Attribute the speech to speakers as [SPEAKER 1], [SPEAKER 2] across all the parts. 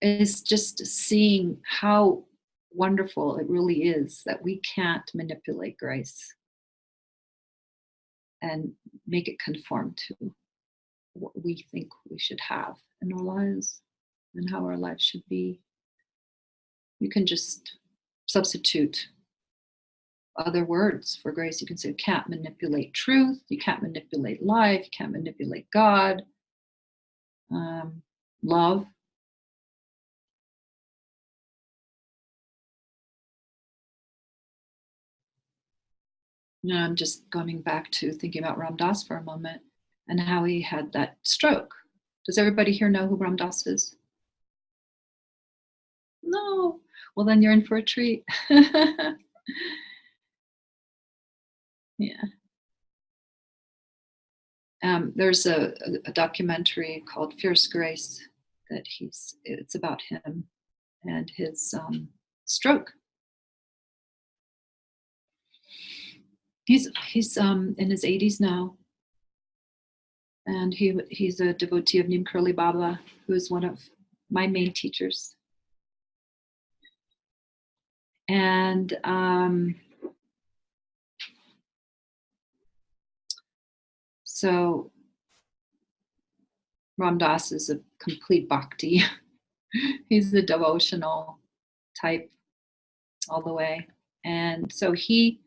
[SPEAKER 1] is just seeing how wonderful it really is that we can't manipulate grace and make it conform to what we think we should have in our lives and how our lives should be. You can just substitute other words for grace. You can say you can't manipulate truth, you can't manipulate life, you can't manipulate God, love. You know, I'm just going back to thinking about Ram Dass for a moment and how he had that stroke. Does everybody here know who Ram Dass is? No. Well, then you're in for a treat. Yeah. There's a documentary called Fierce Grace that it's about him and his stroke. He's in his 80s now, and he's a devotee of Neem Karoli Baba, who is one of my main teachers. And so Ram Dass is a complete bhakti. He's a devotional type all the way. And so he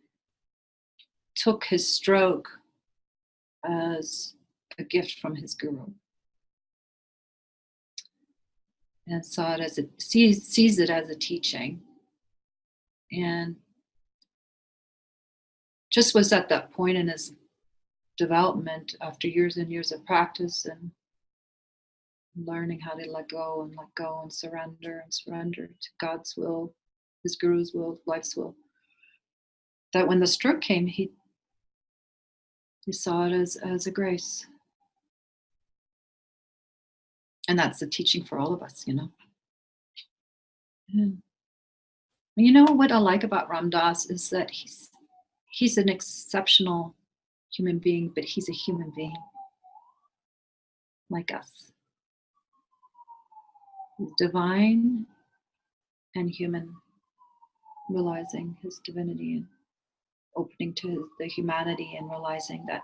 [SPEAKER 1] took his stroke as a gift from his guru and sees it as a teaching, and just was at that point in his development after years and years of practice and learning how to let go and surrender to God's will, his guru's will, life's will, that when the stroke came, he saw it as a grace. And that's the teaching for all of us, you know. And you know what I like about Ram Dass is that he's an exceptional human being, but he's a human being like us. He's divine and human, realizing his divinity and opening to the humanity and realizing that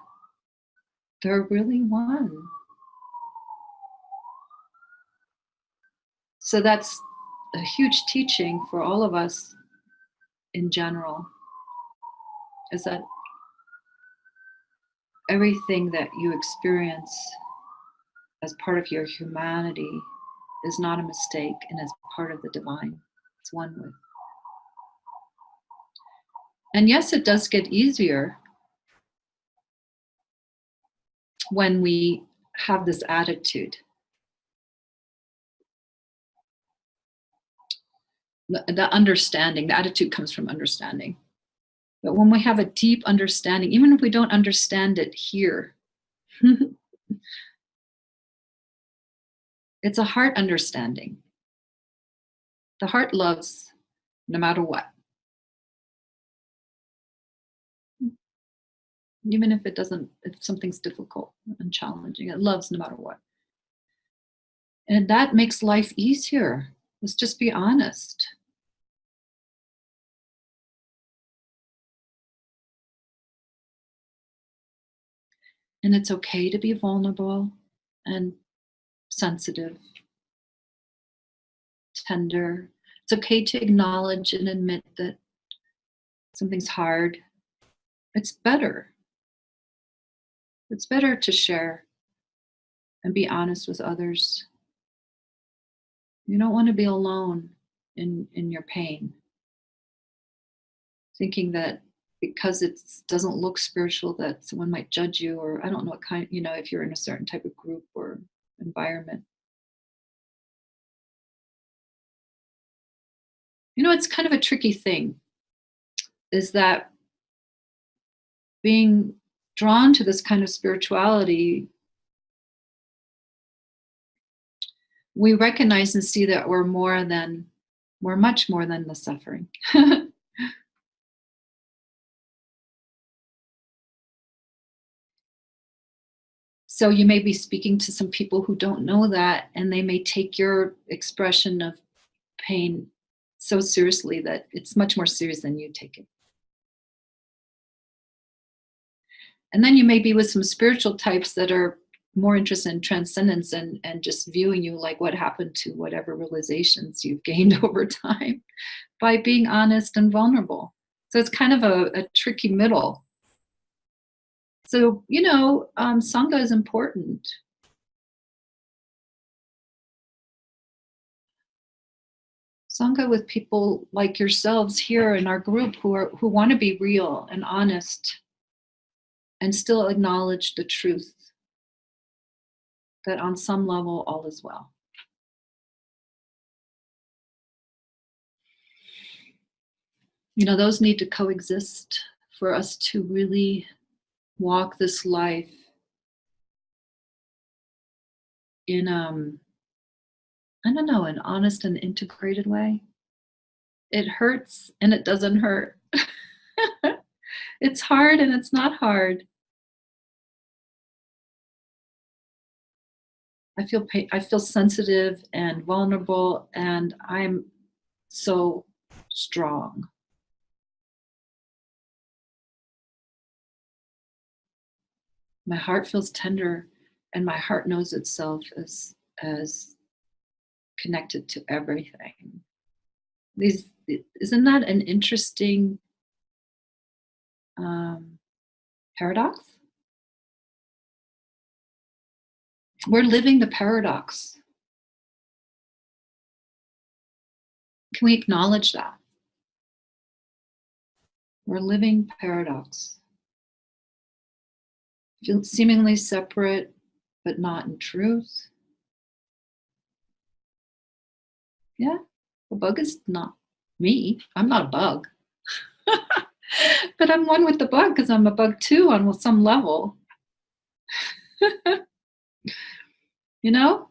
[SPEAKER 1] they're really one. So that's a huge teaching for all of us in general, is that everything that you experience as part of your humanity is not a mistake and is part of the divine. It's one with. And yes, it does get easier when we have this attitude. The understanding, the attitude comes from understanding. But when we have a deep understanding, even if we don't understand it here, it's a heart understanding. The heart loves no matter what. Even if if something's difficult and challenging, it loves no matter what. And that makes life easier. Let's just be honest. And it's okay to be vulnerable and sensitive, tender. It's okay to acknowledge and admit that something's hard. It's better. It's better to share and be honest with others. You don't want to be alone in your pain, thinking that because it doesn't look spiritual that someone might judge you, or I don't know what kind, if you're in a certain type of group or environment. It's kind of a tricky thing, is that being drawn to this kind of spirituality, we recognize and see that we're much more than the suffering. So you may be speaking to some people who don't know that, and they may take your expression of pain so seriously that it's much more serious than you take it. And then you may be with some spiritual types that are more interested in transcendence and just viewing you like what happened to whatever realizations you've gained over time by being honest and vulnerable. So it's kind of a tricky middle. So, Sangha is important. Sangha with people like yourselves here in our group who want to be real and honest and still acknowledge the truth that on some level all is well. Those need to coexist for us to really walk this life in I don't know, an honest and integrated way. It hurts and it doesn't hurt. It's hard and it's not hard. I feel sensitive and vulnerable, and I'm so strong. My heart feels tender, and my heart knows itself as connected to everything. These Isn't that an interesting paradox? We're living the paradox. Can we acknowledge that? We're living paradox. Feel seemingly separate, but not in truth. Yeah, a bug is not me. I'm not a bug. But I'm one with the bug because I'm a bug too on some level. You know?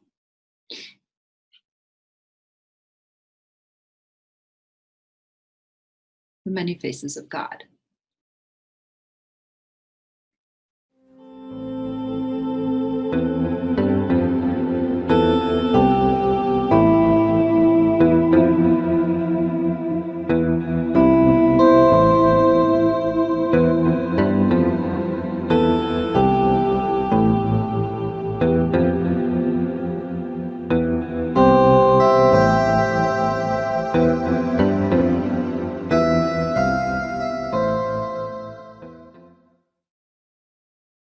[SPEAKER 1] The many faces of God.